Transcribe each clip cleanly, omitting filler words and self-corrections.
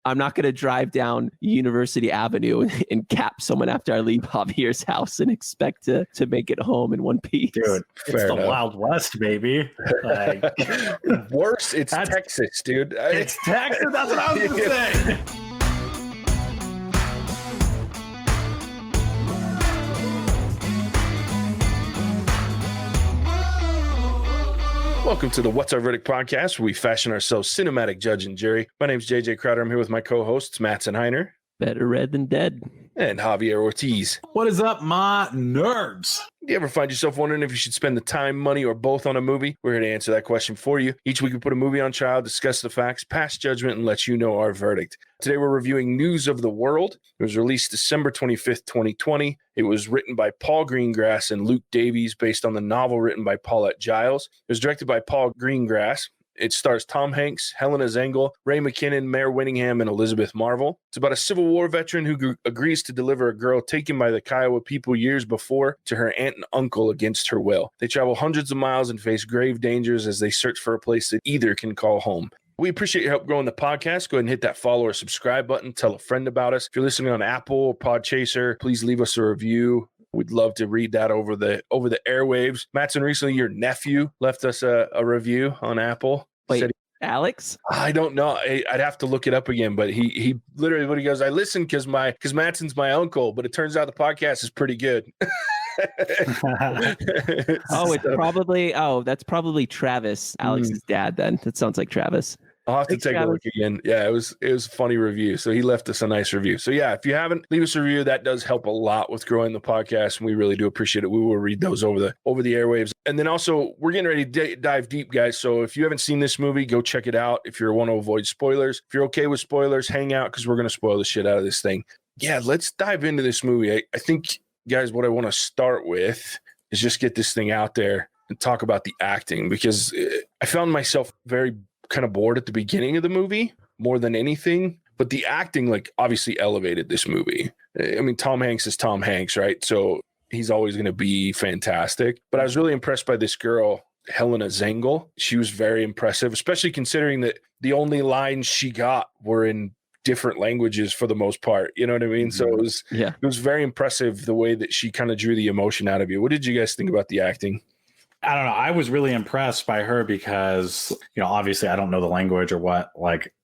I'm not going to drive down University Avenue and cap someone after I leave Javier's house and expect to make it home in one piece. Dude, it's the Wild West, baby. Like, worse, it's Texas, dude. It's Texas. That's what I was going to say. Welcome to the What's Our Verdict podcast, where we fashion ourselves cinematic judge and jury. My name's JJ Crowder. I'm here with my co-hosts, Matt and Heiner. Better red than dead. And Javier Ortiz. What is up, my nerds? Do you ever find yourself wondering if you should spend the time, money, or both on a movie? We're here to answer that question for you. Each week we put a movie on trial, discuss the facts, pass judgment, and let you know our verdict. Today we're reviewing News of the World. It was released December 25th, 2020. It was written by Paul Greengrass and Luke Davies, based on the novel written by Paulette Giles. It was directed by Paul Greengrass. It stars Tom Hanks, Helena Zengel, Ray McKinnon, Mare Winningham, and Elizabeth Marvel. It's about a Civil War veteran who agrees to deliver a girl taken by the Kiowa people years before to her aunt and uncle against her will. They travel hundreds of miles and face grave dangers as they search for a place that either can call home. We appreciate your help growing the podcast. Go ahead and hit that follow or subscribe button. Tell a friend about us. If you're listening on Apple or Podchaser, please leave us a review. We'd love to read that over the airwaves. Mattson, recently your nephew left us a review on Apple. Wait, Alex? I don't know. I'd have to look it up again, but he literally, when he goes, I listen because Mattson's my uncle, but it turns out the podcast is pretty good. That's probably Travis, Alex's dad then. That sounds like Travis. I'll have to take a look again. Yeah, it was a funny review. So he left us a nice review. So yeah, if you haven't, leave us a review. That does help a lot with growing the podcast, and we really do appreciate it. We will read those over the airwaves. And then also, we're getting ready to dive deep, guys. So if you haven't seen this movie, go check it out. If you want to avoid spoilers, if you're okay with spoilers, hang out because we're going to spoil the shit out of this thing. Yeah, let's dive into this movie. I think, guys, what I want to start with is just get this thing out there and talk about the acting, because I found myself very kind of bored at the beginning of the movie more than anything, but the acting obviously elevated this movie. I mean, Tom Hanks is Tom Hanks, right? So he's always going to be fantastic, but I was really impressed by this girl, Helena Zengel. She was very impressive, especially considering that the only lines she got were in different languages for the most part. You know what I mean? So it was very impressive the way that she kind of drew the emotion out of you. What did you guys think about the acting? I don't know. I was really impressed by her because, obviously I don't know the language or what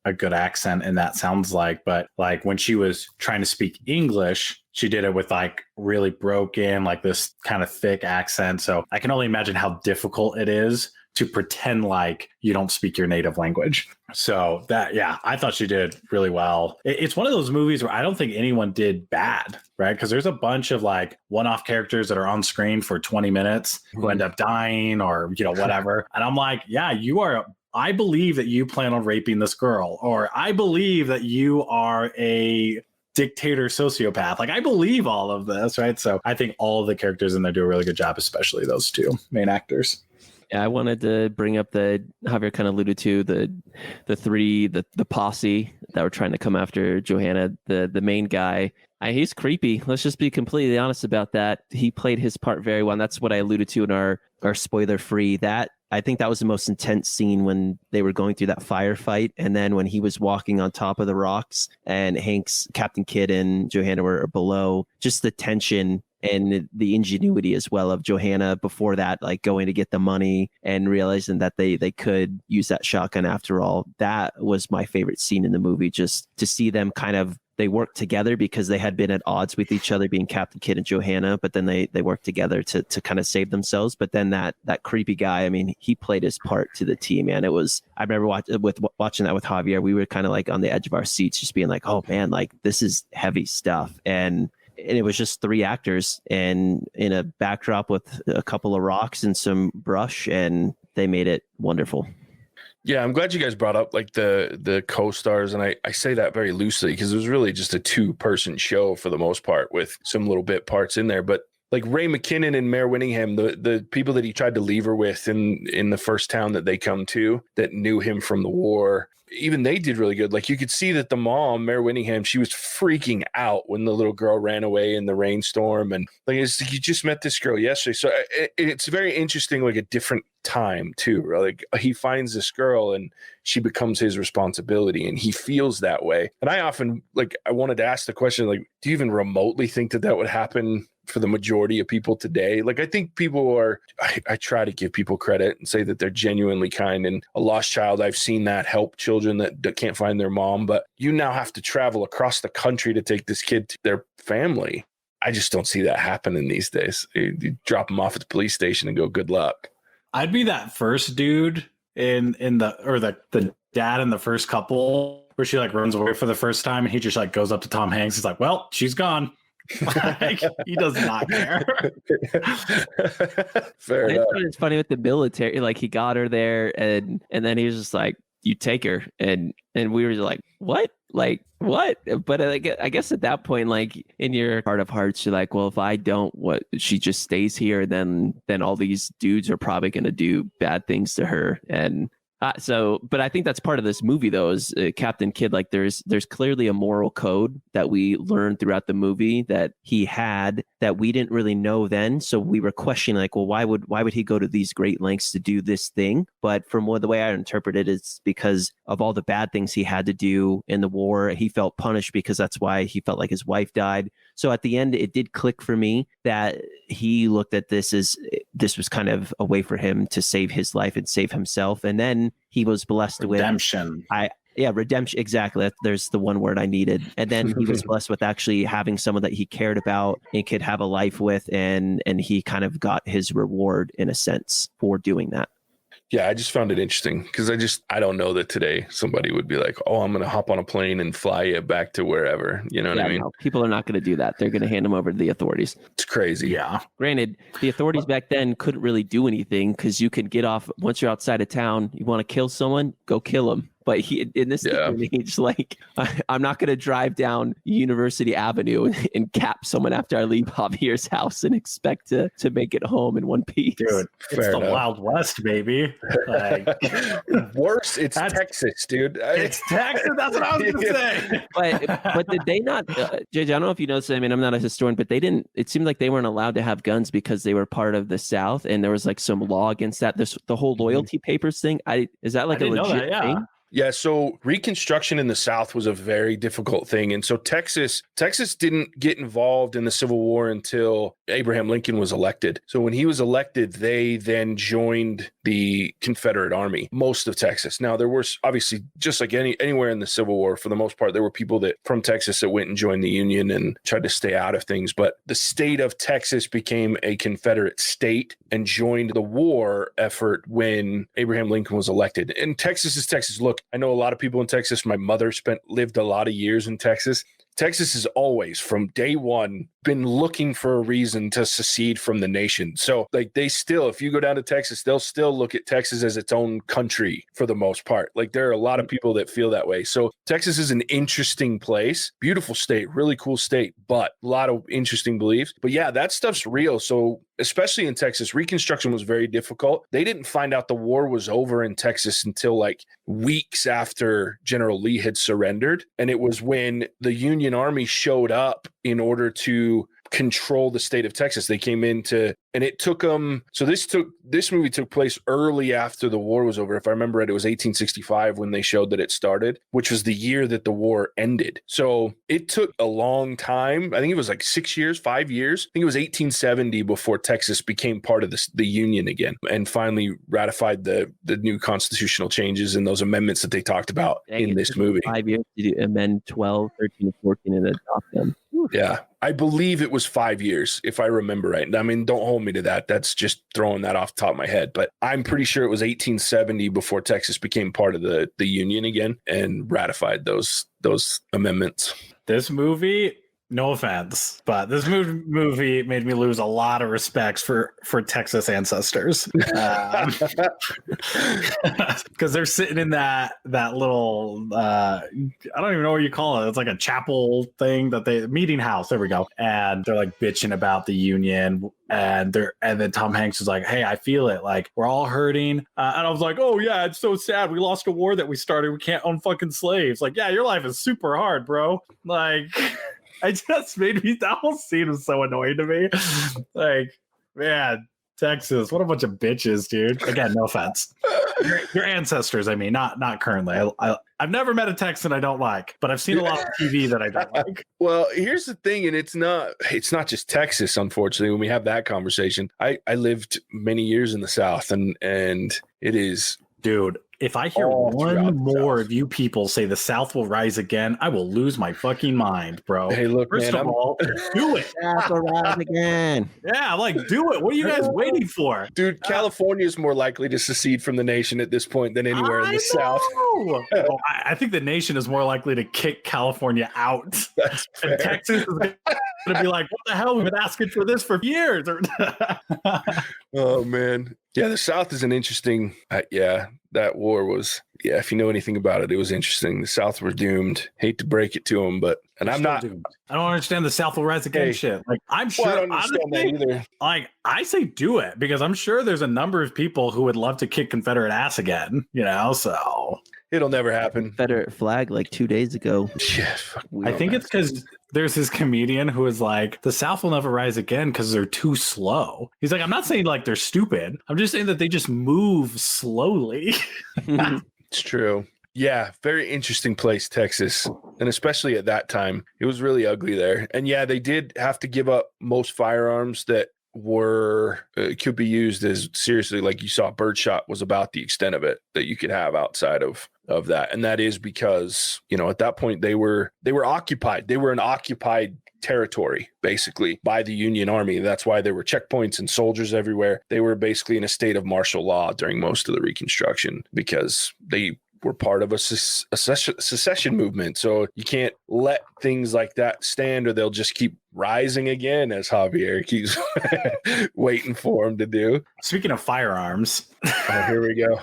a good accent in that sounds like, but when she was trying to speak English, she did it with really broken, this kind of thick accent. So I can only imagine how difficult it is to pretend like you don't speak your native language. So I thought she did really well. It's one of those movies where I don't think anyone did bad, right? Because there's a bunch of one-off characters that are on screen for 20 minutes who end up dying or, whatever. And I'm like, yeah, I believe that you plan on raping this girl, or I believe that you are a dictator sociopath. I believe all of this, right? So I think all of the characters in there do a really good job, especially those two main actors. Yeah, I wanted to bring up Javier kind of alluded to the posse that were trying to come after Johanna, the main guy. He's creepy. Let's just be completely honest about that. He played his part very well. And that's what I alluded to in our spoiler free. I think that was the most intense scene when they were going through that firefight. And then when he was walking on top of the rocks and Captain Kidd and Johanna were below, just the tension and the ingenuity as well of Johanna before that, going to get the money and realizing that they could use that shotgun after all. That was my favorite scene in the movie, just to see them they worked together because they had been at odds with each other, being Captain Kidd and Johanna, but then they worked together to kind of save themselves. But then that creepy guy, I mean, he played his part to the T, man. I remember watching that with Javier. We were kind of on the edge of our seats, just being like, oh man, this is heavy stuff. And it was just three actors and in a backdrop with a couple of rocks and some brush, and they made it wonderful. Yeah, I'm glad you guys brought up the co-stars, and I say that very loosely because it was really just a two-person show for the most part with some little bit parts in there. But like Ray McKinnon and Mayor Winningham, the people that he tried to leave her with in the first town that they come to that knew him from the war, even they did really good. Like you could see that the mom, Mayor Winningham, she was freaking out when the little girl ran away in the rainstorm. And like, it's like you just met this girl yesterday. So it's very interesting, like a different time too. Like he finds this girl and she becomes his responsibility and he feels that way. And I often, like, I wanted to ask the question, like, do you even remotely think that would happen for the majority of people today? Like, I think people are, I try to give people credit and say that they're genuinely kind, and a lost child, I've seen that help children that can't find their mom, but you now have to travel across the country to take this kid to their family. I just don't see that happening these days. You drop them off at the police station and go, good luck. I'd be that first dude in the dad in the first couple where she like runs away for the first time and he just like goes up to Tom Hanks. He's like, well, she's gone. Like, he does not care. Fair enough. It's funny with the military, like he got her there and then he was just like, you take her, and we were like, what? Like, what? But I guess at that point, like in your heart of hearts, you're like, well, if I don't, what? She just stays here, then all these dudes are probably going to do bad things to her. And but I think that's part of this movie, though, is Captain Kidd. Like, there's clearly a moral code that we learned throughout the movie that he had that we didn't really know then. So we were questioning, like, well, why would he go to these great lengths to do this thing? But from the way I interpret it, it's because of all the bad things he had to do in the war. He felt punished because that's why he felt like his wife died. So at the end, it did click for me that he looked at this as this was kind of a way for him to save his life and save himself. And then he was blessed redemption. Redemption. Exactly. There's the one word I needed. And then he was blessed with actually having someone that he cared about and could have a life with. And he kind of got his reward in a sense for doing that. Yeah, I just found it interesting because I don't know that today somebody would be like, oh, I'm going to hop on a plane and fly you back to wherever. You know what I mean? No, people are not going to do that. They're going to hand them over to the authorities. It's crazy. Yeah. Granted, the authorities back then couldn't really do anything because you could get off once you're outside of town. You want to kill someone, go kill them. But in this day and age, like, I'm not going to drive down University Avenue and cap someone after I leave Javier's house and expect to make it home in one piece. Dude, it's the Wild West, baby. Like, worse, it's Texas, dude. It's Texas. That's what I was going to say. But did they not, JJ, I don't know if you know this, I mean, I'm not a historian, but it seemed like they weren't allowed to have guns because they were part of the South, and there was like some law against that. The whole loyalty papers thing, is that like a legit thing? Yeah, so Reconstruction in the South was a very difficult thing. And so Texas didn't get involved in the Civil War until Abraham Lincoln was elected. So when he was elected, they then joined the Confederate Army, most of Texas. Now, there were obviously, just like anywhere in the Civil War, for the most part, there were people from Texas that went and joined the Union and tried to stay out of things. But the state of Texas became a Confederate state and joined the war effort when Abraham Lincoln was elected. And Texas is Texas. Look, I know a lot of people in Texas. My mother lived a lot of years in Texas. Texas has always, from day one, been looking for a reason to secede from the nation. So, like, if you go down to Texas, they'll still look at Texas as its own country for the most part. Like, there are a lot of people that feel that way. So, Texas is an interesting place, beautiful state, really cool state, but a lot of interesting beliefs. But yeah, that stuff's real. So, especially in Texas, Reconstruction was very difficult. They didn't find out the war was over in Texas until like weeks after General Lee had surrendered. And it was when the Union Army showed up in order to control the state of Texas. They came and it took them. So this movie took place early after the war was over. If I remember right, it was 1865 when they showed that it started, which was the year that the war ended. So it took a long time. I think it was like 5 years. I think it was 1870 before Texas became part of the Union again and finally ratified the new constitutional changes and those amendments that they talked about in this movie. 5 years to amend 12, 13, and 14 and adopt them. Yeah, I believe it was 5 years, if I remember right. I mean, don't hold me to that. That's just throwing that off the top of my head. But I'm pretty sure it was 1870 before Texas became part of the Union again and ratified those amendments. This movie no offense, but this movie made me lose a lot of respects for Texas ancestors, because they're sitting in that little I don't even know what you call it. It's like a chapel thing meeting house. There we go. And they're like bitching about the Union, and then Tom Hanks is like, "Hey, I feel it. Like we're all hurting." And I was like, "Oh yeah, it's so sad. We lost a war that we started. We can't own fucking slaves." Like, yeah, your life is super hard, bro. Like. It just made me, that whole scene was so annoying to me. Like, man, Texas, what a bunch of bitches, dude. Again, no offense. Your ancestors, I mean, not currently. I've never met a Texan I don't like, but I've seen a lot of TV that I don't like. Well, here's the thing, and it's not just Texas, unfortunately, when we have that conversation. I lived many years in the South, and it is... Dude, if I hear one more of you people say the South will rise again, I will lose my fucking mind, bro. Hey, look, First of all, do it. South will rise again. Yeah, like, do it. What are you guys waiting for? Dude, California is more likely to secede from the nation at this point than anywhere in the South. Well, I think the nation is more likely to kick California out. That's fair. And Texas is going to be like, what the hell? We've been asking for this for years. Oh, man. Yeah, the South is an interesting... that war was... Yeah, if you know anything about it, it was interesting. The South were doomed. Hate to break it to them, but... And I'm not... Doomed. I don't understand the South will rise again shit. Like, I'm sure... I don't understand that either. Like, I say do it, because I'm sure there's a number of people who would love to kick Confederate ass again, you know, so... It'll never happen. Confederate flag like 2 days ago. Yeah, I think it's because there's this comedian who is like, the South will never rise again because they're too slow. He's like, I'm not saying like they're stupid. I'm just saying that they just move slowly. It's true. Yeah, very interesting place, Texas. And especially at that time, it was really ugly there. And yeah, they did have to give up most firearms that could be used as seriously. Like you saw, birdshot was about the extent of it that you could have outside of that. And that is because, you know, at that point they were occupied. They were an occupied territory basically by the Union Army. That's why there were checkpoints and soldiers everywhere. They were basically in a state of martial law during most of the Reconstruction because they were part of a secession movement. So you can't let things like that stand or they'll just keep rising again, as Javier keeps waiting for him to do. Speaking of firearms. Oh, here we go.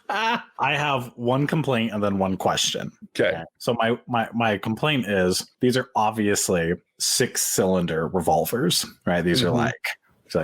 I have one complaint and then one question. Okay. So my complaint is these are obviously 6-cylinder revolvers, right? These are like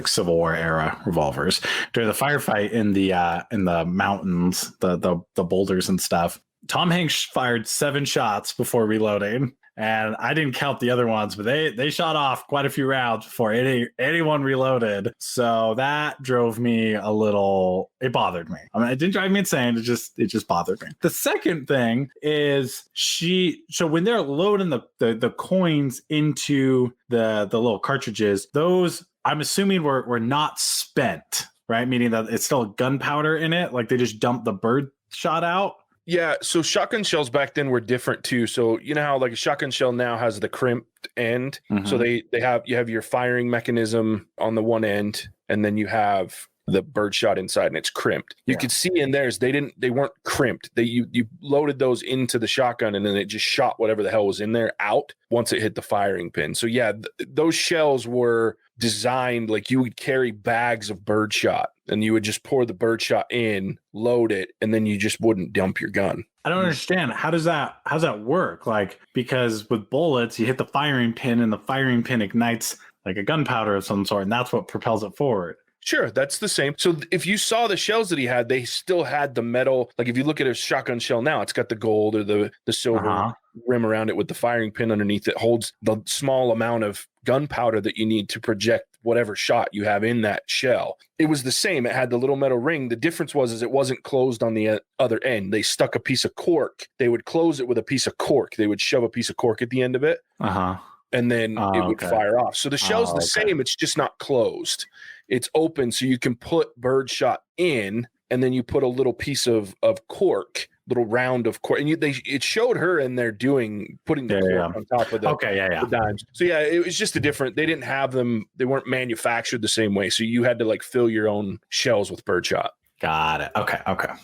Civil War era revolvers. During the firefight in the mountains, the boulders and stuff, Tom Hanks fired 7 shots before reloading, and I didn't count the other ones, but they shot off quite a few rounds before anyone reloaded. So that drove me a little. It bothered me. I mean, it didn't drive me insane. It just bothered me. The second thing is so when they're loading the coins into the little cartridges, those I'm assuming were not spent, right? Meaning that it's still gunpowder in it. Like they just dumped the bird shot out. Yeah, so shotgun shells back then were different too. So you know how like a shotgun shell now has the crimped end. So you have your firing mechanism on the one end, and then you have the bird shot inside, and it's crimped. You could see in theirs they weren't crimped. You loaded those into the shotgun, and then it just shot whatever the hell was in there out once it hit the firing pin. So yeah, those shells were designed like you would carry bags of birdshot and you would just pour the birdshot in, load it, and then you just wouldn't dump your gun. I don't understand. How's that work? Like, because with bullets, you hit the firing pin and the firing pin ignites like a gunpowder of some sort, and that's what propels it forward. Sure, that's the same. So if you saw the shells that he had, they still had the metal. Like if you look at a shotgun shell now, it's got the gold or the silver rim around it with the firing pin underneath that holds the small amount of gunpowder that you need to project whatever shot you have in that shell. It was the same. It had the little metal ring. The difference was it wasn't closed on the other end. They stuck a piece of cork. They would close it with a piece of cork. They would shove a piece of cork at the end of it. And then it would fire off. So the shell's the same. It's just not closed. It's open, so you can put birdshot in, and then you put a little piece of cork, little round of cork. And it showed her in there putting the cork on top of the dimes. So yeah, it was just they didn't have them. They weren't manufactured the same way. So you had to like fill your own shells with birdshot. Got it. Okay.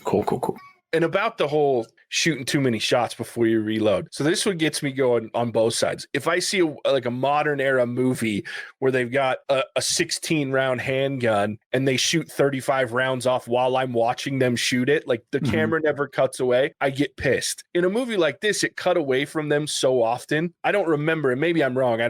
Cool. And about the whole shooting too many shots before you reload. So this one gets me going on both sides. If I see a modern era movie where they've got a 16 round handgun and they shoot 35 rounds off while I'm watching them shoot it, like the camera never cuts away, I get pissed. In a movie like this, it cut away from them so often. I don't remember, and maybe I'm wrong.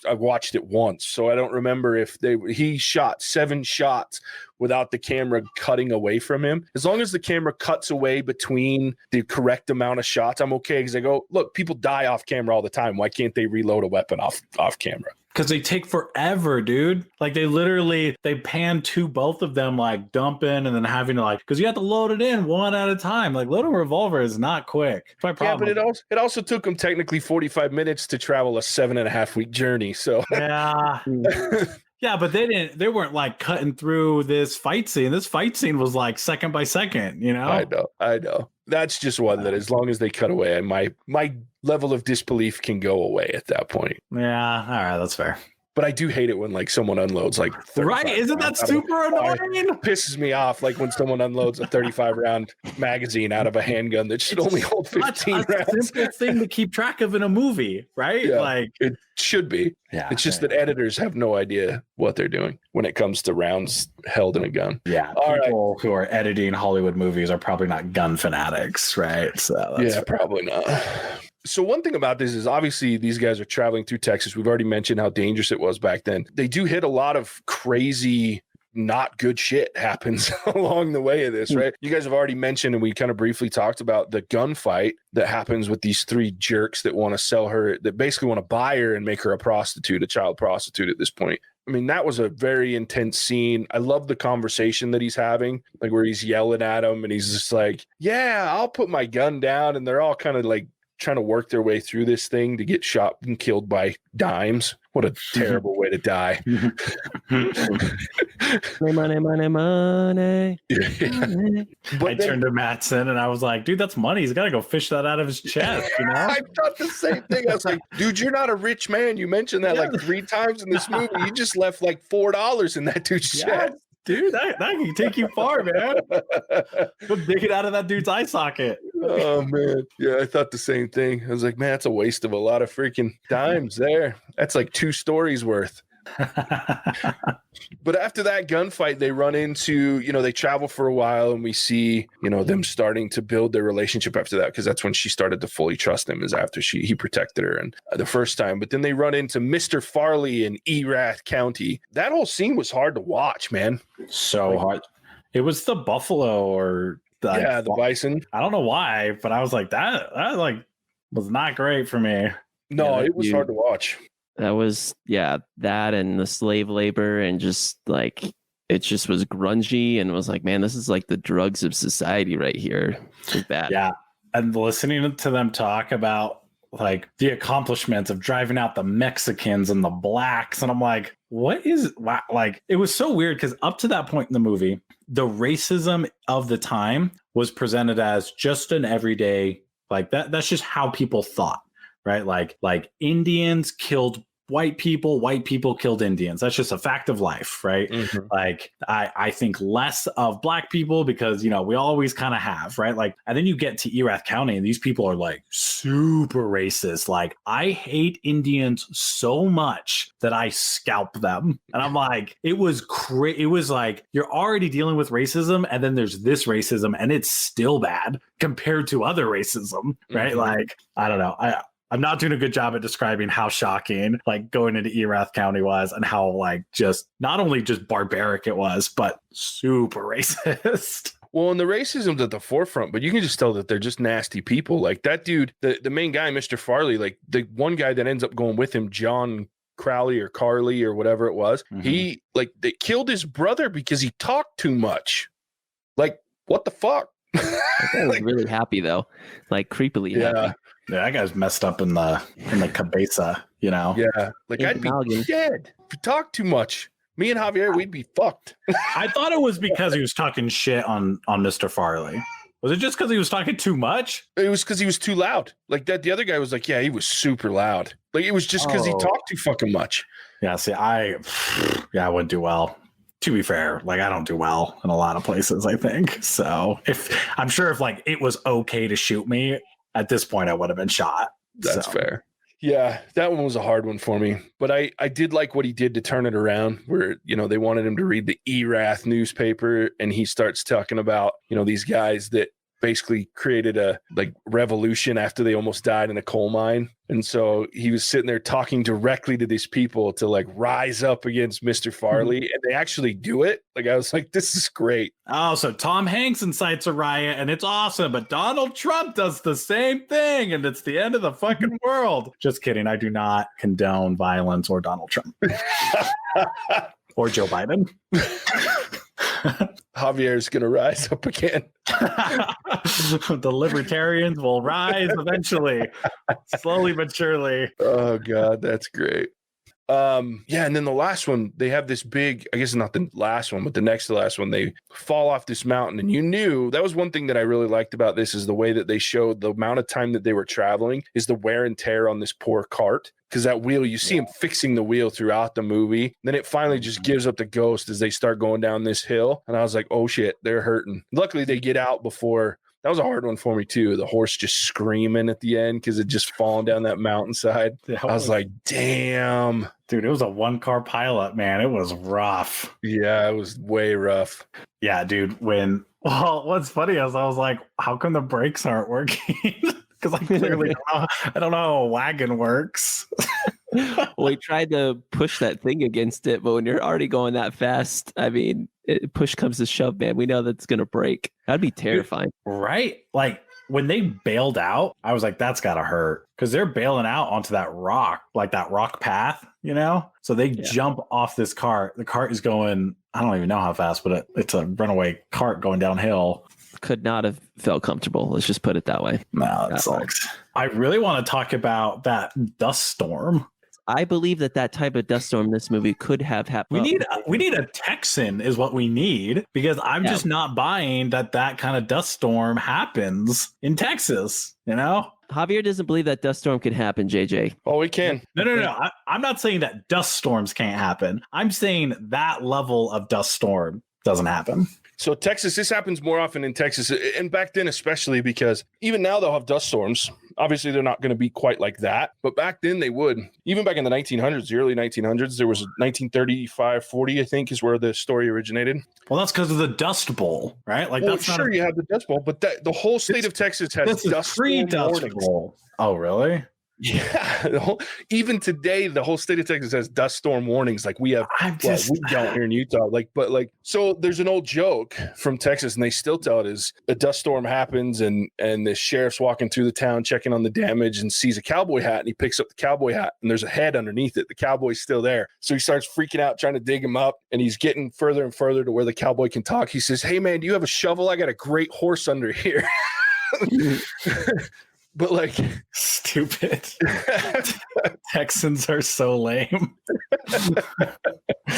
I watched it once, so I don't remember if he shot 7 shots without the camera cutting away from him. As long as the camera cuts away between the correct amount of shots, I'm okay. Because I go, look, people die off camera all the time. Why can't they reload a weapon off camera? Because they take forever, dude. Like they pan to both of them, like dumping and then having to because you have to load it in one at a time. Like loading a revolver is not quick. My problem. Yeah, but it also took them technically 45 minutes to travel a 7.5 week journey. So yeah. Yeah, but they weren't like cutting through this fight scene. This fight scene was like second by second, you know? I know. That's just one that as long as they cut away, my level of disbelief can go away at that point. Yeah, all right, that's fair. But I do hate it when someone unloads right? Isn't that super annoying? It pisses me off when someone unloads a 35 round magazine out of a handgun that should only hold 15 rounds. It's a simple thing to keep track of in a movie, right? Yeah, it should be. Yeah, it's just that editors have no idea what they're doing when it comes to rounds held in a gun. Yeah, people who are editing Hollywood movies are probably not gun fanatics, right? So yeah, probably not. So one thing about this is obviously these guys are traveling through Texas. We've already mentioned how dangerous it was back then. They do hit a lot of crazy, not good shit happens along the way of this, right? You guys have already mentioned, and we kind of briefly talked about the gunfight that happens with these 3 jerks that want to sell her, that basically want to buy her and make her a prostitute, a child prostitute at this point. I mean, that was a very intense scene. I love the conversation that he's having, like where he's yelling at him and he's just like, yeah, I'll put my gun down. And they're all kind of like trying to work their way through this thing to get shot and killed by dimes. What a terrible way to die. Money. I turned to Mattson and I was like, dude, that's money. He's got to go fish that out of his chest, you know? I thought the same thing. I was like, dude, you're not a rich man. You mentioned that like 3 times in this movie. You just left like $4 in that dude's chest. Dude, that can take you far, man. Go dig it out of that dude's eye socket. Oh, man. Yeah, I thought the same thing. I was like, man, that's a waste of a lot of freaking dimes there. That's like 2 stories worth. But after that gunfight, they run into, they travel for a while and we see, them starting to build their relationship after that, because that's when she started to fully trust him, is after he protected her and the first time. But then they run into Mr. Farley in Erath County. That whole scene was hard to watch, man. So hard. It was the buffalo or the bison. I don't know why, but I was like, that was not great for me. No, it was hard to watch. That was, that and the slave labor and just like, it just was grungy and was like, man, this is like the drugs of society right here. It's bad. Yeah. And listening to them talk about like the accomplishments of driving out the Mexicans and the blacks. And I'm like, it was so weird because up to that point in the movie, the racism of the time was presented as just an everyday, like that's just how people thought. Right. Like Indians killed white people killed Indians. That's just a fact of life. Right. Mm-hmm. Like I think less of black people because, we always kind of have. Right. Like, and then you get to Erath County and these people are like super racist. Like, I hate Indians so much that I scalp them. And I'm like, it was it was like, you're already dealing with racism. And then there's this racism and it's still bad compared to other racism. Right. Mm-hmm. Like, I don't know. I'm not doing a good job at describing how shocking like going into Erath County was and how like just not only just barbaric it was, but super racist. Well, and the racism's at the forefront, but you can just tell that they're just nasty people. Like that dude, the main guy, Mr. Farley, like the one guy that ends up going with him, John Crowley or Carly or whatever it was, he they killed his brother because he talked too much. Like, what the fuck? I was really happy though, like creepily happy. Yeah, that guy's messed up in the cabeza, Yeah, like I'd be dead if you talk too much. Me and Javier, we'd be fucked. I thought it was because he was talking shit on Mr. Farley. Was it just because he was talking too much? It was because he was too loud. Like that, the other guy was like, yeah, he was super loud. Like it was just because he talked too fucking much. Yeah, see, I wouldn't do well. to be fair, like I don't do well in a lot of places, I think. So I'm sure if like it was okay to shoot me at this point, I would have been shot. That's fair. Yeah, that one was a hard one for me. But I did like what he did to turn it around, where, you know, they wanted him to read the Erath newspaper, and he starts talking about, you know, these guys that basically created a like revolution after they almost died in a coal mine. And so he was sitting there talking directly to these people to like rise up against Mr. Farley, and they actually do it. Like, I was like, this is great. Oh, so Tom Hanks incites a riot and it's awesome, but Donald Trump does the same thing and it's the end of the fucking world. Just kidding. I do not condone violence or Donald Trump or Joe Biden. Javier's going to rise up again. The libertarians will rise eventually, slowly but surely. Oh, God, that's great. Yeah, and then the last one, they have this big, I guess not the last one, but the next to last one, they fall off this mountain. And you knew, that was one thing that I really liked about this, is the way that they showed the amount of time that they were traveling is the wear and tear on this poor cart. Because that wheel, you see him fixing the wheel throughout the movie. Then it finally just gives up the ghost as they start going down this hill. And I was like, oh shit, they're hurting. Luckily, they get out before. That was a hard one for me too. The horse just screaming at the end because it just falling down that mountainside. I was like, damn. Dude, it was a 1-car pileup, man. It was rough. Yeah, it was way rough. Yeah, dude. What's funny is I was like, how come the brakes aren't working? Because I clearly I don't know how a wagon works. Well, he tried to push that thing against it, but when you're already going that fast, I mean, push comes to shove, man. We know that's going to break. That'd be terrifying. Right? Like, when they bailed out, I was like, that's got to hurt. Because they're bailing out onto that rock, like that rock path, you know? So they jump off this cart. The cart is going, I don't even know how fast, but it's a runaway cart going downhill. Could not have felt comfortable. Let's just put it that way. No, that sucks. I really want to talk about that dust storm. I believe that type of dust storm in this movie could have happened. We need a Texan is what we need, because I'm just not buying that kind of dust storm happens in Texas, you know? Javier doesn't believe that dust storm can happen, JJ. Oh, it can. No. I'm not saying that dust storms can't happen. I'm saying that level of dust storm doesn't happen. So Texas, this happens more often in Texas, and back then especially, because even now they'll have dust storms. Obviously, they're not going to be quite like that, but back then they would. Even back in the 1900s, the early 1900s, there was 1935-40, I think, is where the story originated. Well, that's because of the Dust Bowl, right? Like, well, that's sure, you have the Dust Bowl, but the whole state of Texas has dust bowl. Oh, really? Yeah, even today, the whole state of Texas has dust storm warnings. Like we have, we don't here in Utah. So there's an old joke from Texas, and they still tell it, is a dust storm happens, and the sheriff's walking through the town checking on the damage and sees a cowboy hat, and he picks up the cowboy hat, and there's a head underneath it. The cowboy's still there, so he starts freaking out, trying to dig him up, and he's getting further and further to where the cowboy can talk. He says, "Hey man, do you have a shovel? I got a great horse under here." But like, stupid. Texans are so lame.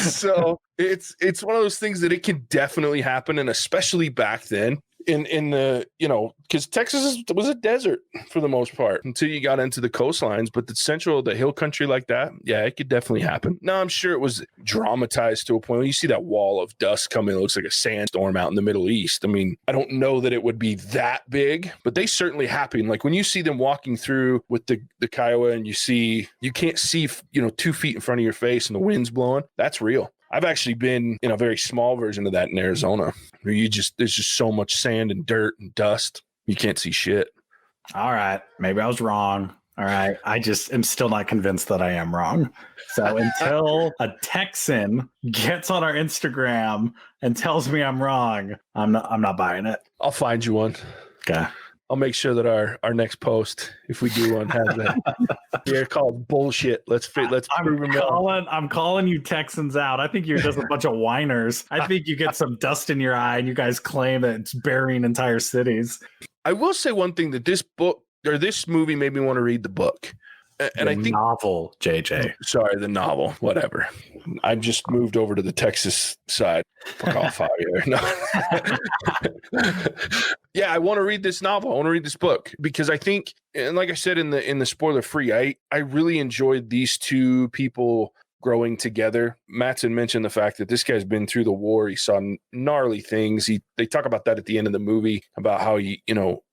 So it's one of those things that it can definitely happen, and especially back then in the, you know, because Texas was a desert for the most part until you got into the coastlines, but the hill country like that, yeah, it could definitely happen. Now I'm sure it was dramatized to a point where you see that wall of dust coming. It looks like a sandstorm out in the Middle East. I mean, I don't know that it would be that big, but they certainly happen. Like when you see them walking through with the Kiowa, and you can't see, 2 feet in front of your face and the wind's blowing, that's real. I've actually been in a very small version of that in Arizona, where there's just so much sand and dirt and dust. You can't see shit. All right. Maybe I was wrong. All right. I just am still not convinced that I am wrong. So until a Texan gets on our Instagram and tells me I'm wrong, I'm not buying it. I'll find you one. Okay. I'll make sure that our next post, if we do one, has that. They're called bullshit. Let's prove them wrong. I'm calling you Texans out. I think you're just a bunch of whiners. I think you get some dust in your eye and you guys claim that it's burying entire cities. I will say one thing, that this movie made me want to read the book. And I think novel, JJ. Sorry, the novel, whatever. I've just moved over to the Texas side. Fuck off out here. No. Yeah, I want to read this novel. I want to read this book, because I think, and like I said in the spoiler free, I really enjoyed these two people growing together. Mattson mentioned the fact that this guy's been through the war. He saw gnarly things. They talk about that at the end of the movie, about how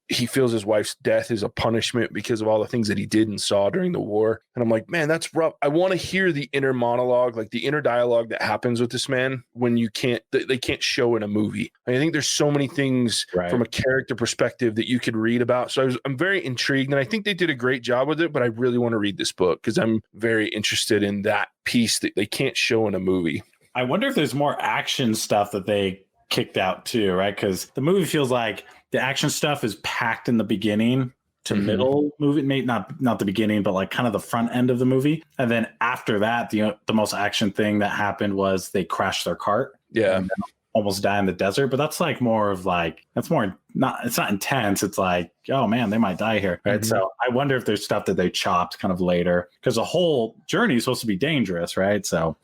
he feels his wife's death is a punishment because of all the things that he did and saw during the war. And I'm like, man, that's rough. I want to hear the inner monologue, like the inner dialogue that happens with this man when they can't show in a movie. I think there's so many things from a character perspective that you could read about. So I'm very intrigued, and I think they did a great job with it, but I really want to read this book because I'm very interested in that piece that they can't show in a movie. I wonder if there's more action stuff that they kicked out too, right? Because the movie feels like the action stuff is packed in the beginning to middle movie, maybe not the beginning, but like kind of the front end of the movie. And then after that, the most action thing that happened was they crashed their cart. Yeah. And almost die in the desert. But that's like more of like, it's not intense. It's like, oh man, they might die here. Right. So I wonder if there's stuff that they chopped kind of later, because the whole journey is supposed to be dangerous. Right. So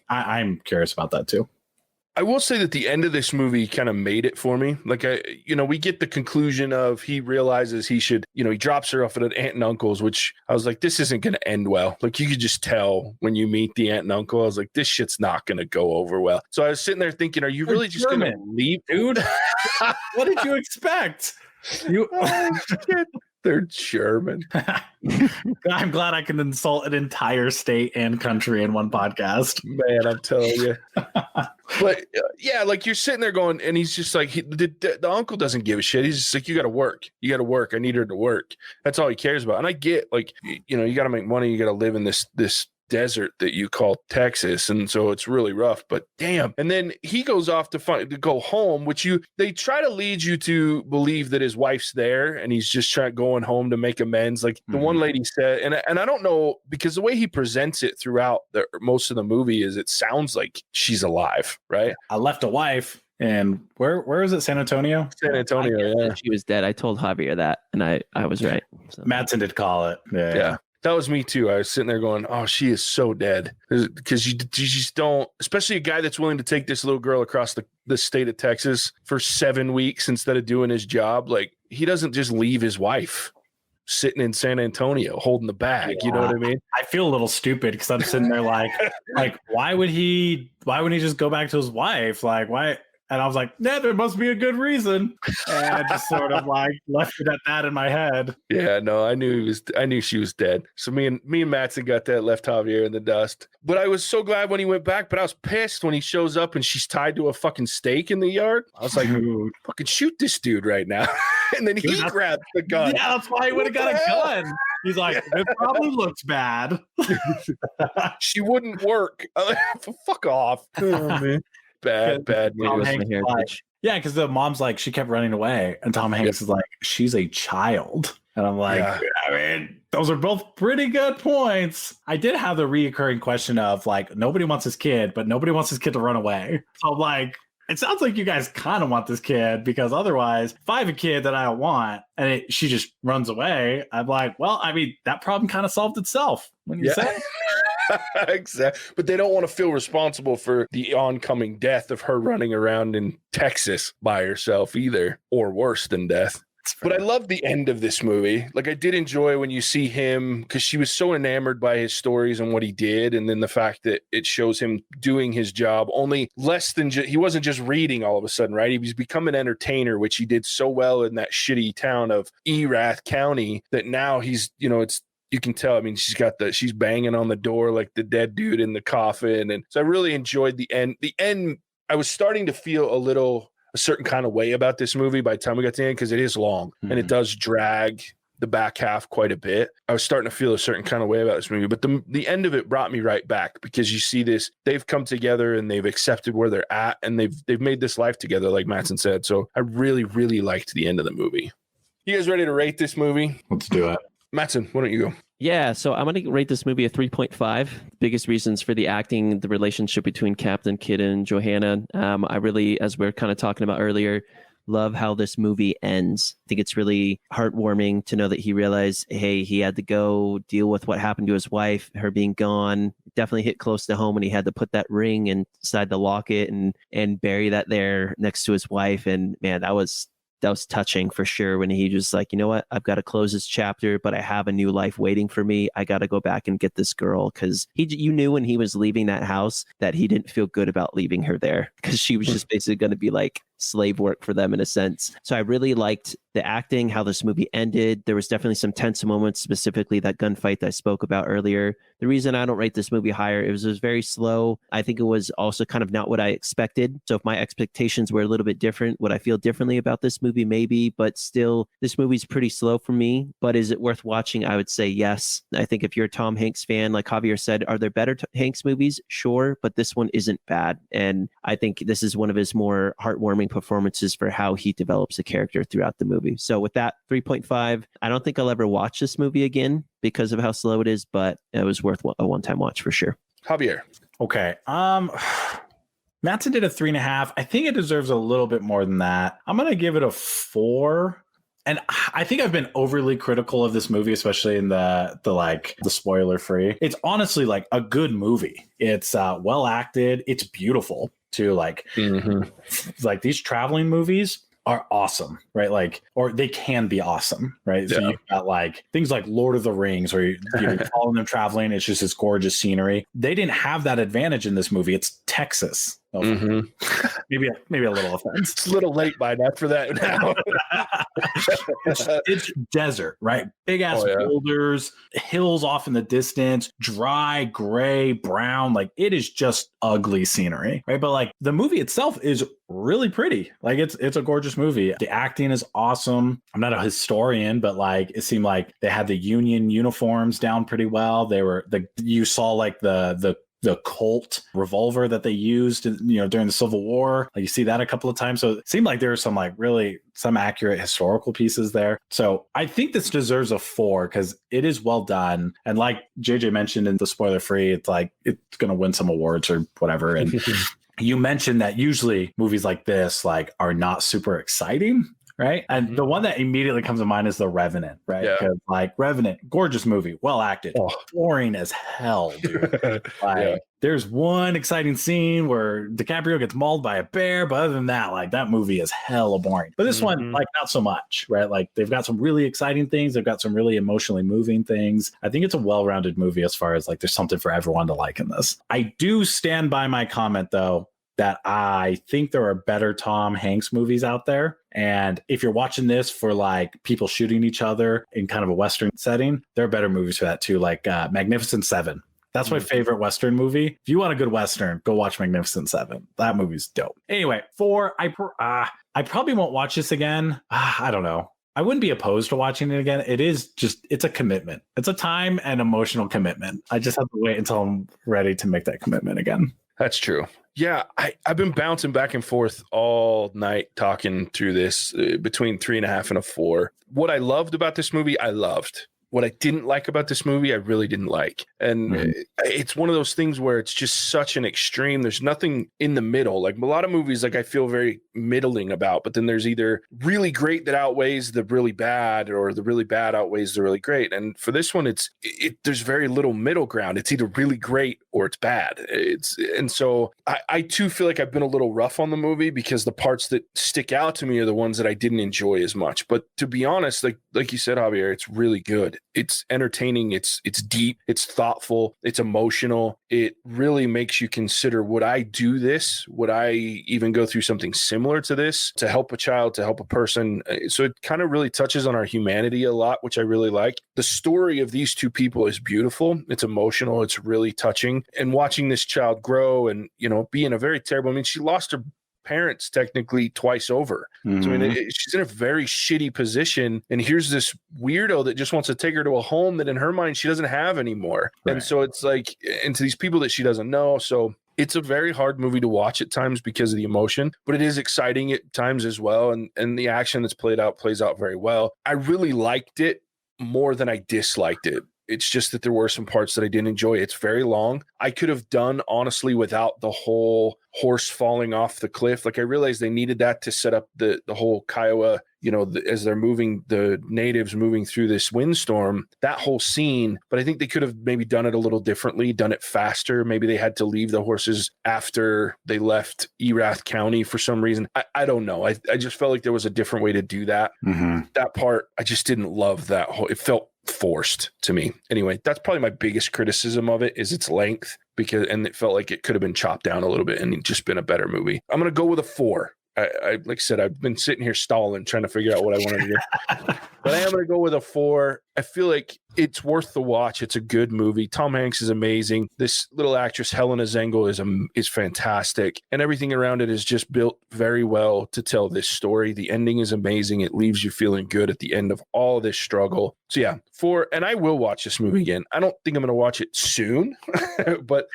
I'm curious about that too. I will say that the end of this movie kind of made it for me. Like, we get the conclusion of he realizes he should, he drops her off at an aunt and uncle's, which I was like, this isn't going to end well. Like, you could just tell when you meet the aunt and uncle. I was like, this shit's not going to go over well. So I was sitting there thinking, are you really just going to leave? Dude, what did you expect? They're German. I'm glad I can insult an entire state and country in one podcast. Man, I'm telling you. But yeah, like you're sitting there going, and he's just like, the uncle doesn't give a shit. He's just like, you got to work. You got to work. I need her to work. That's all he cares about. And I get, like, you got to make money. You got to live in this desert that you call Texas, and so it's really rough, but damn. And then he goes off to go home, which they try to lead you to believe that his wife's there and he's just going home to make amends, like the one lady said. And I don't know, because the way he presents it throughout most of the movie is it sounds like she's alive, right? I left a wife. And where is it? San Antonio? San Antonio, yeah. She was dead. I told Javier that, and I was right. So. Mattson did call it. Yeah. That was me too. I was sitting there going, oh, she is so dead. Because you just don't, especially a guy that's willing to take this little girl across the state of Texas for 7 weeks instead of doing his job. Like, he doesn't just leave his wife sitting in San Antonio holding the bag. Yeah. You know what I mean? I feel a little stupid because I'm sitting there like why would he just go back to his wife? Like, why? And I was like, yeah, there must be a good reason. And I just sort of like left it at that in my head. Yeah, no, I knew she was dead. So me and Mattson got that, left Javier in the dust. But I was so glad when he went back, but I was pissed when he shows up and she's tied to a fucking stake in the yard. I was like, fucking shoot this dude right now. And then he grabbed the gun. Yeah, that's why he would have got a gun. He's like, it probably looks bad. She wouldn't work. Fuck off. Oh, man. Bad news. Yeah, because the mom's like, she kept running away, and Tom Hanks is like, she's a child. And I'm like, I mean, those are both pretty good points. I did have the reoccurring question of like, nobody wants his kid, but nobody wants his kid to run away. So like, it sounds like you guys kind of want this kid, because otherwise, if I have a kid that I don't want and she just runs away, I'm like, well, I mean, that problem kind of solved itself. When you say. Exactly. But they don't want to feel responsible for the oncoming death of her running around in Texas by herself either, or worse than death. But I love the end of this movie. Like, I did enjoy when you see him, because she was so enamored by his stories and what he did, and then the fact that it shows him doing his job only less than he wasn't just reading all of a sudden, right? He was becoming an entertainer, which he did so well in that shitty town of Erath County that now he's, you can tell, I mean, she's banging on the door like the dead dude in the coffin. And so I really enjoyed the end. The end, I was starting to feel a certain kind of way about this movie by the time we got to the end, because it is long and it does drag the back half quite a bit. I was starting to feel a certain kind of way about this movie, but the end of it brought me right back, because you see this, they've come together and they've accepted where they're at, and they've made this life together, like Mattson said. So I really, really liked the end of the movie. You guys ready to rate this movie? Let's do it. Mattson, why don't you go? Yeah, so I'm going to rate this movie a 3.5. Biggest reasons for the acting, the relationship between Captain Kidd and Johanna. I really, as we are kind of talking about earlier, love how this movie ends. I think it's really heartwarming to know that he realized, hey, he had to go deal with what happened to his wife, her being gone. Definitely hit close to home when he had to put that ring inside the locket and bury that there next to his wife. And man, that was was touching for sure when he just like, you know what, I've got to close this chapter, but I have a new life waiting for me. I got to go back and get this girl, because you knew when he was leaving that house that he didn't feel good about leaving her there, because she was just basically going to be like slave work for them in a sense. So I really liked the acting, how this movie ended. There was definitely some tense moments, specifically that gunfight that I spoke about earlier. The reason I don't rate this movie higher, it was very slow. I think it was also kind of not what I expected. So if my expectations were a little bit different, would I feel differently about this movie? Maybe, but still, this movie's pretty slow for me. But is it worth watching? I would say yes. I think if you're a Tom Hanks fan, like Javier said, are there better Hanks movies? Sure, but this one isn't bad. And I think this is one of his more heartwarming performances for how he develops a character throughout the movie. So with that, 3.5. I don't think I'll ever watch this movie again because of how slow it is, but it was worth a one-time watch for sure. Javier. Okay. Mattson did a 3.5. I think it deserves a little bit more than that. I'm going to give it a 4. And I think I've been overly critical of this movie, especially in the spoiler free. It's honestly like a good movie. It's well acted. It's beautiful too. Like these traveling movies are awesome, right? Like, or they can be awesome, right? Yeah. So you've got like things like Lord of the Rings, where you're following them traveling. It's just this gorgeous scenery. They didn't have that advantage in this movie. It's Texas. Maybe a little offense. It's a little late by now for that now. it's desert, right? Big ass boulders, hills off in the distance, dry, gray, brown. Like, it is just ugly scenery, right? But like the movie itself is really pretty. Like it's a gorgeous movie. The acting is awesome. I'm not a historian, but like it seemed like they had the Union uniforms down pretty well. You saw like the Colt revolver that they used, during the Civil War. Like you see that a couple of times. So it seemed like there were some some accurate historical pieces there. So I think this deserves a 4 because it is well done. And like JJ mentioned in the spoiler free, it's like it's going to win some awards or whatever. And you mentioned that usually movies like this are not super exciting. Right. And the one that immediately comes to mind is The Revenant. Right. Because Revenant, gorgeous movie, well acted, boring as hell, dude. There's one exciting scene where DiCaprio gets mauled by a bear. But other than that, that movie is hella boring. But this one, not so much. Right. Like they've got some really exciting things. They've got some really emotionally moving things. I think it's a well-rounded movie as far as there's something for everyone to like in this. I do stand by my comment, though, that I think there are better Tom Hanks movies out there. And if you're watching this for people shooting each other in kind of a Western setting, there are better movies for that too, like Magnificent Seven. That's my favorite Western movie. If you want a good Western, go watch Magnificent Seven. That movie's dope. Anyway, 4, I probably won't watch this again. I don't know. I wouldn't be opposed to watching it again. It's a commitment. It's a time and emotional commitment. I just have to wait until I'm ready to make that commitment again. That's true. Yeah, I've been bouncing back and forth all night talking through this between 3.5 and a 4. What I loved about this movie, I loved. What I didn't like about this movie, I really didn't like. And it's one of those things where it's just such an extreme. There's nothing in the middle. Like a lot of movies, I feel very middling about, but then there's either really great that outweighs the really bad, or the really bad outweighs the really great. And for this one, there's very little middle ground. It's either really great or it's bad. And so I too feel like I've been a little rough on the movie because the parts that stick out to me are the ones that I didn't enjoy as much. But to be honest, like you said, Javier, it's really good. It's entertaining. It's deep. It's thoughtful. It's emotional. It really makes you consider, would I do this? Would I even go through something similar to this to help a child, to help a person? So it kind of really touches on our humanity a lot, which I really like. The story of these two people is beautiful. It's emotional. It's really touching. And watching this child grow and, be in a very terrible, she lost her parents technically twice over. So she's in a very shitty position, and here's this weirdo that just wants to take her to a home that in her mind she doesn't have anymore. Right. And so it's and to these people that she doesn't know. So it's a very hard movie to watch at times because of the emotion, but it is exciting at times as well. And the action that's plays out very well. I really liked it more than I disliked it. It's just that there were some parts that I didn't enjoy. It's very long. I could have done, honestly, without the whole horse falling off the cliff. I realized they needed that to set up the whole Kiowa as they're moving, the natives moving through this windstorm, that whole scene. But I think they could have maybe done it a little differently, done it faster. Maybe they had to leave the horses after they left Erath County for some reason. I don't know. I just felt like there was a different way to do that. Mm-hmm. That part, I just didn't love that whole, it felt forced to me. Anyway, that's probably my biggest criticism of it is its length, and it felt like it could have been chopped down a little bit and just been a better movie. I'm going to go with a 4. I like I said, I've been sitting here stalling, trying to figure out what I want to do. But I am going to go with a 4. I feel like it's worth the watch. It's a good movie. Tom Hanks is amazing. This little actress, Helena Zengel, is fantastic. And everything around it is just built very well to tell this story. The ending is amazing. It leaves you feeling good at the end of all this struggle. So yeah, 4. And I will watch this movie again. I don't think I'm going to watch it soon, but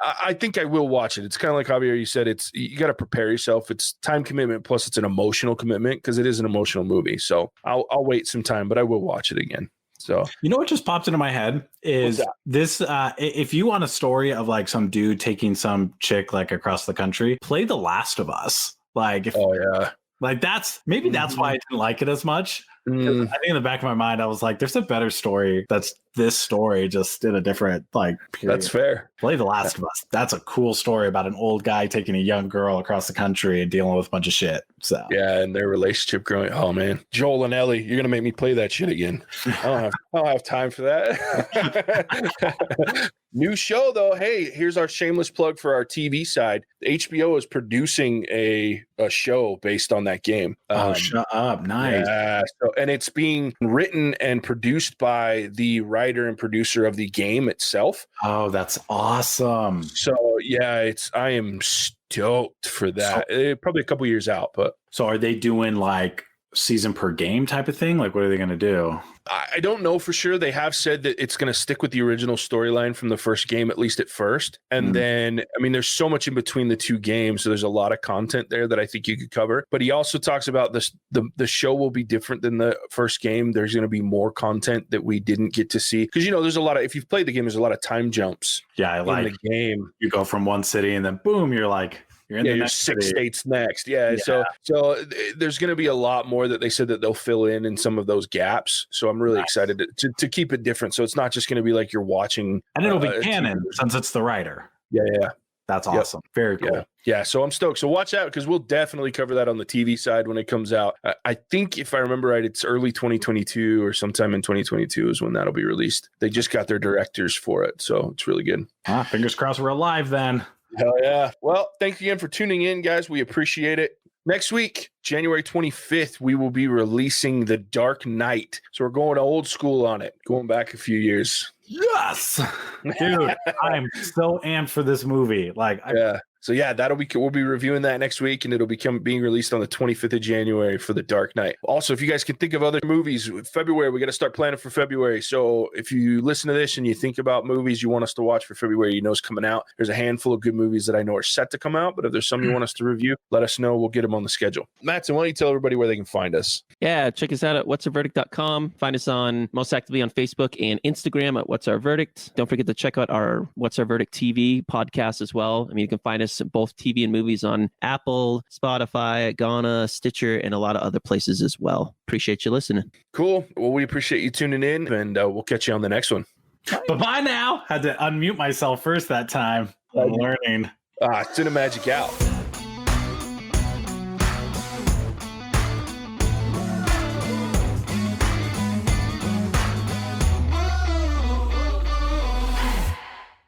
I think I will watch it. It's kind of like Javier, you said, you got to prepare yourself. It's time commitment, plus it's an emotional commitment because it is an emotional movie. So I'll wait some time, but I will watch it again. So, what just popped into my head is this, if you want a story of like some dude taking some chick like across the country, play The Last of Us. Like, that's why I didn't like it as much. I think in the back of my mind, I was like, there's a better story. That's this story just in a different period. That's fair. Play The Last of Us. That's a cool story about an old guy taking a young girl across the country and dealing with a bunch of shit. So yeah, and their relationship growing. Oh man, Joel and Ellie, you're gonna make me play that shit again. I don't have time for that. New show though. Hey, here's our shameless plug for our TV side. HBO is producing a show based on that game. Shut up! Nice. Yeah. So, and it's being written and produced by the writer and producer of the game itself. Oh, that's awesome. So yeah, I am stoked for that. Probably a couple years out, but so are they doing like season per game type of thing? Like, what are they going to do? I don't know for sure. They have said that it's going to stick with the original storyline from the first game, at least at first. And then, I mean, there's so much in between the two games. So there's a lot of content there that I think you could cover. But he also talks about this, the show will be different than the first game. There's going to be more content that we didn't get to see. Because, there's a lot of, if you've played the game, there's a lot of time jumps. Yeah, I like in the game. You go from one city and then boom, you're like, you're in the next 6 states next. Yeah. So there's going to be a lot more that they said that they'll fill in some of those gaps. So I'm really excited to keep it different. So it's not just going to be like you're watching. And it'll be canon since it's the writer. Yeah. That's awesome. Yep. Very cool. Yeah. So I'm stoked. So watch out because we'll definitely cover that on the TV side when it comes out. I think if I remember right, it's early 2022 or sometime in 2022 is when that'll be released. They just got their directors for it. So it's really good. Fingers crossed we're alive then. Hell yeah. Well, thanks again for tuning in, guys. We appreciate it. Next week, January 25th, we will be releasing The Dark Knight. So we're going old school on it, going back a few years. Yes, dude, I'm so amped for this movie. So yeah, we'll be reviewing that next week, and it'll being released on the 25th of January for The Dark Knight. Also, if you guys can think of other movies, February, we got to start planning for February. So if you listen to this and you think about movies you want us to watch for February, is coming out. There's a handful of good movies that I know are set to come out, but if there's some you want us to review, let us know. We'll get them on the schedule. Mattson, why don't you tell everybody where they can find us? Yeah, check us out at what'sOurVerdict.com. Find us most actively on Facebook and Instagram at What's Our Verdict. Don't forget to check out our What's Our Verdict TV podcast as well. I mean, you can find us both TV and movies on Apple, Spotify, Ghana, Stitcher, and a lot of other places as well. Appreciate you listening. Cool. Well, we appreciate you tuning in, and we'll catch you on the next one. Bye-bye now. Had to unmute myself first that time. I'm learning. Cinemagic out.